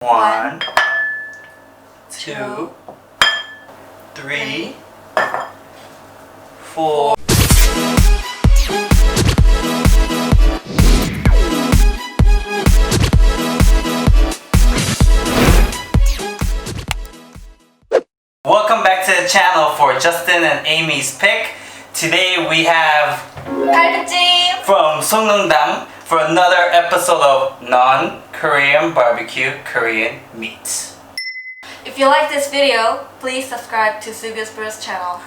1, 2, 3, 4. Welcome back to the channel for Justin and Amy's pick. Today we have Galbi from Songnam for another episode of non-Korean barbecue Korean meat. If you like this video, please subscribe to Subious channel.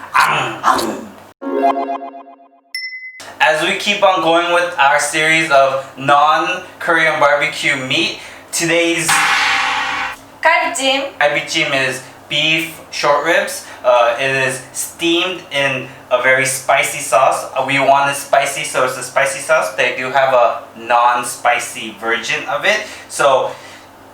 As we keep on going with our series of non-Korean barbecue meat, today's Jjim is beef short ribs. It is steamed in a very spicy sauce. We wanted spicy, so it's a spicy sauce. They do have a non-spicy version of it. So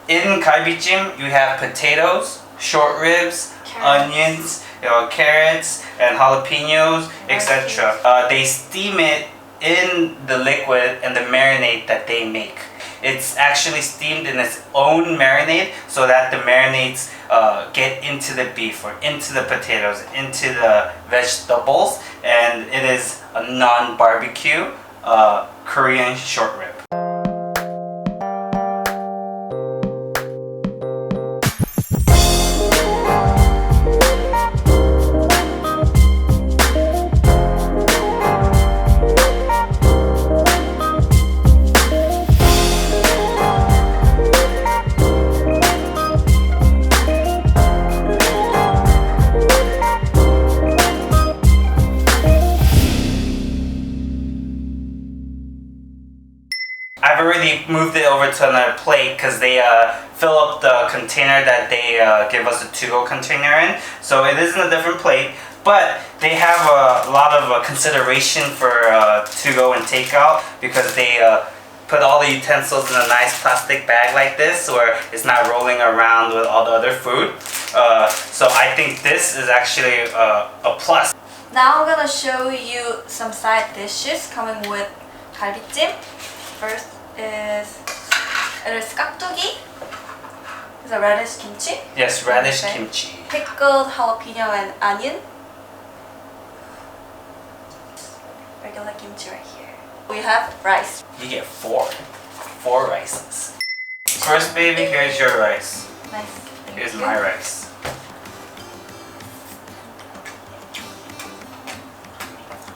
in Jjim, you have potatoes, short ribs, onions, carrots, and jalapenos, etc. They steam it in the liquid and the marinade that they make. It's actually steamed in its own marinade so that the marinades get into the beef or into the potatoes, into the vegetables, and it is a non-barbecue Korean short rib. I've already moved it over to another plate because they fill up the container that they give us a to-go container in. So it is in a different plate, but they have a lot of consideration for to-go and takeout because they put all the utensils in a nice plastic bag like this where it's not rolling around with all the other food. So I think this is actually a plus. Now I'm gonna show you some side dishes coming with Galbi. First is 깍두기. It's a radish kimchi. Yes, radish kimchi. Pickled jalapeno and onion. Regular kimchi right here. We have rice. You get four rices. First, baby, here's your rice. Nice. Here's my rice.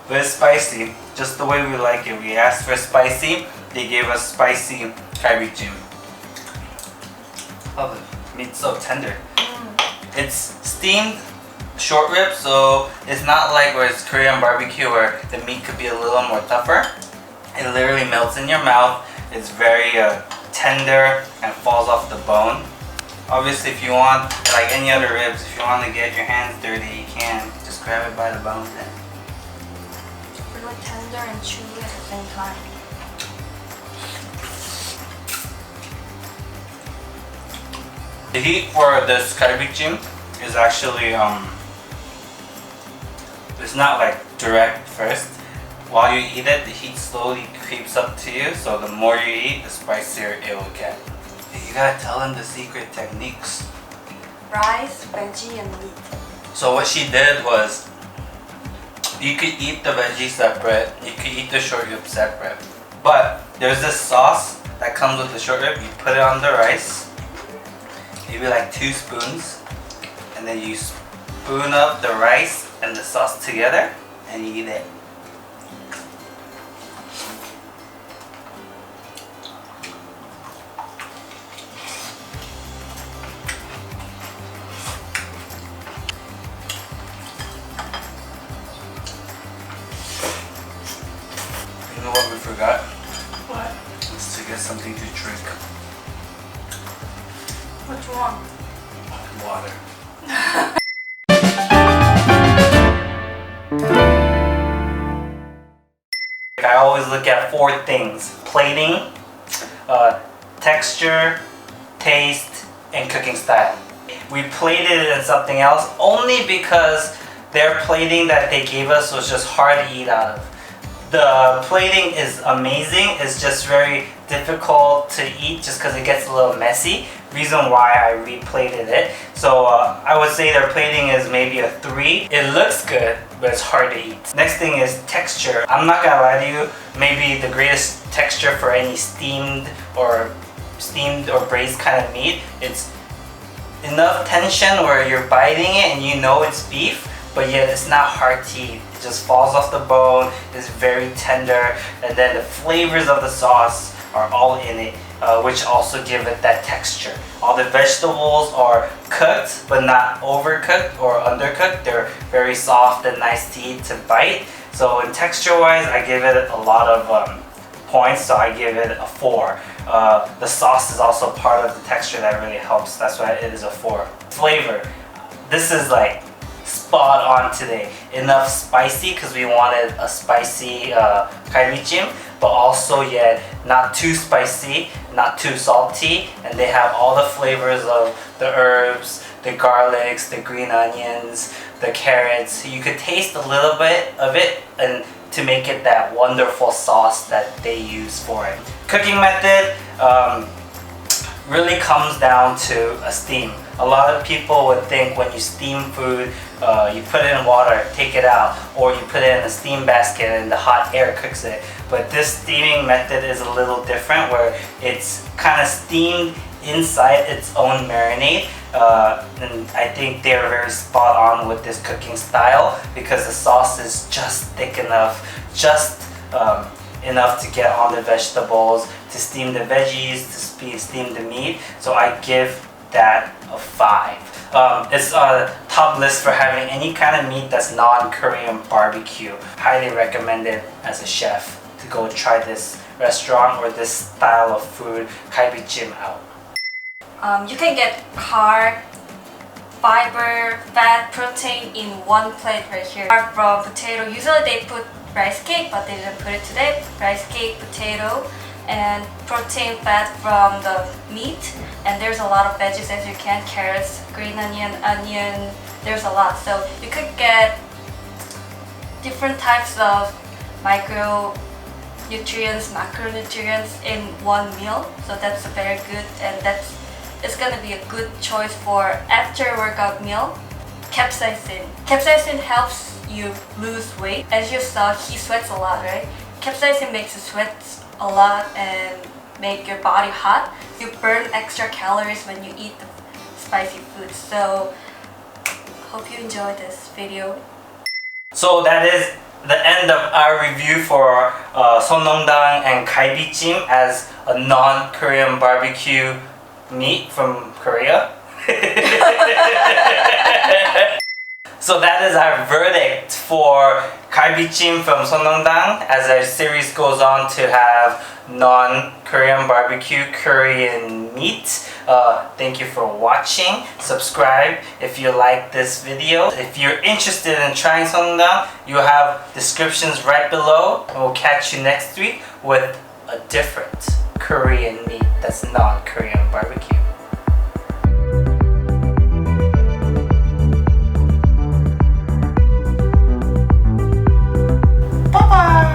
But it's spicy, just the way we like it. We asked for spicy, they gave us spicy Jjim. Oh, the meat's so tender. It's steamed short rib, so it's not like where it's Korean barbecue where the meat could be a little more tougher. It literally melts in your mouth. It's very tender and falls off the bone. Obviously, if you want, like any other ribs, if you want to get your hands dirty, you can. Just grab it by the bones then. Really tender and chewy at the same time. The heat for this Jjim is actually it's not like direct first. While you eat it, the heat slowly creeps up to you, so the more you eat, the spicier it will get. You gotta tell them the secret techniques. Rice, veggie, and meat. So what she did was, you could eat the veggie separate, you could eat the short rib separate. But there's this sauce that comes with the short rib, you put it on the rice, maybe like 2 spoons, and then you spoon up the rice and the sauce together, and you eat it. You know what we forgot? What? Is to get something to drink. Which one? Water. I always look at 4 things: plating, texture, taste, and cooking style. We plated it in something else only because their plating that they gave us was just hard to eat out of. The plating is amazing. It's just very difficult to eat just because it gets a little messy. Reason why I replated it. So I would say their plating is maybe a 3. It looks good, but it's hard to eat. Next thing is texture. I'm not gonna lie to you, maybe the greatest texture for any steamed or braised kind of meat. It's enough tension where you're biting it and you know it's beef, but yet it's not hard to eat. It just falls off the bone, it's very tender, and then the flavors of the sauce are all in it, which also give it that texture. All the vegetables are cooked, but not overcooked or undercooked. They're very soft and nice to eat, to bite. So in texture wise, I give it a lot of points, so I give it a 4. The sauce is also part of the texture that really helps. That's why it is a 4. Flavor. This is like spot on today. Enough spicy because we wanted a spicy Jjim, but also yet not too spicy, not too salty, and they have all the flavors of the herbs, the garlics, the green onions, the carrots. You could taste a little bit of it and to make it that wonderful sauce that they use for it. Cooking method really comes down to a steam. A lot of people would think when you steam food, you put it in water, take it out, or you put it in a steam basket and the hot air cooks it. But this steaming method is a little different, where it's kind of steamed inside its own marinade. And I think they're very spot on with this cooking style because the sauce is just thick enough, just enough to get on the vegetables, to steam the veggies, to steam the meat. So I give that a 5. It's a top list for having any kind of meat that's non-Korean barbecue. Highly recommended as a chef to go try this restaurant or this style of food, Jjim, out. You can get carb, fiber, fat, protein in one plate right here. Carb from potato. Usually they put rice cake, but they didn't put it today. Rice cake, potato, and protein, fat from the meat. And there's a lot of veggies as you can. Carrots, green onion. There's a lot. So you could get different types of micronutrients, macronutrients in one meal. So that's very good, and it's gonna be a good choice for after workout meal. Capsaicin. Capsaicin helps you lose weight. As you saw, he sweats a lot, right? Capsaicin makes you sweat a lot and make your body hot. You burn extra calories when you eat the spicy food. So hope you enjoyed this video. So that is the end of our review for Sonongdang and Jjim as a non-Korean barbecue meat from Korea. So that is our verdict for Jjim from Sonongdang, as our series goes on to have non-Korean barbecue Korean meat. Thank you for watching. Subscribe if you like this video. If you're interested in trying Sonongdang, you have descriptions right below. And we'll catch you next week with a different Korean meat that's non-Korean barbecue. Bye!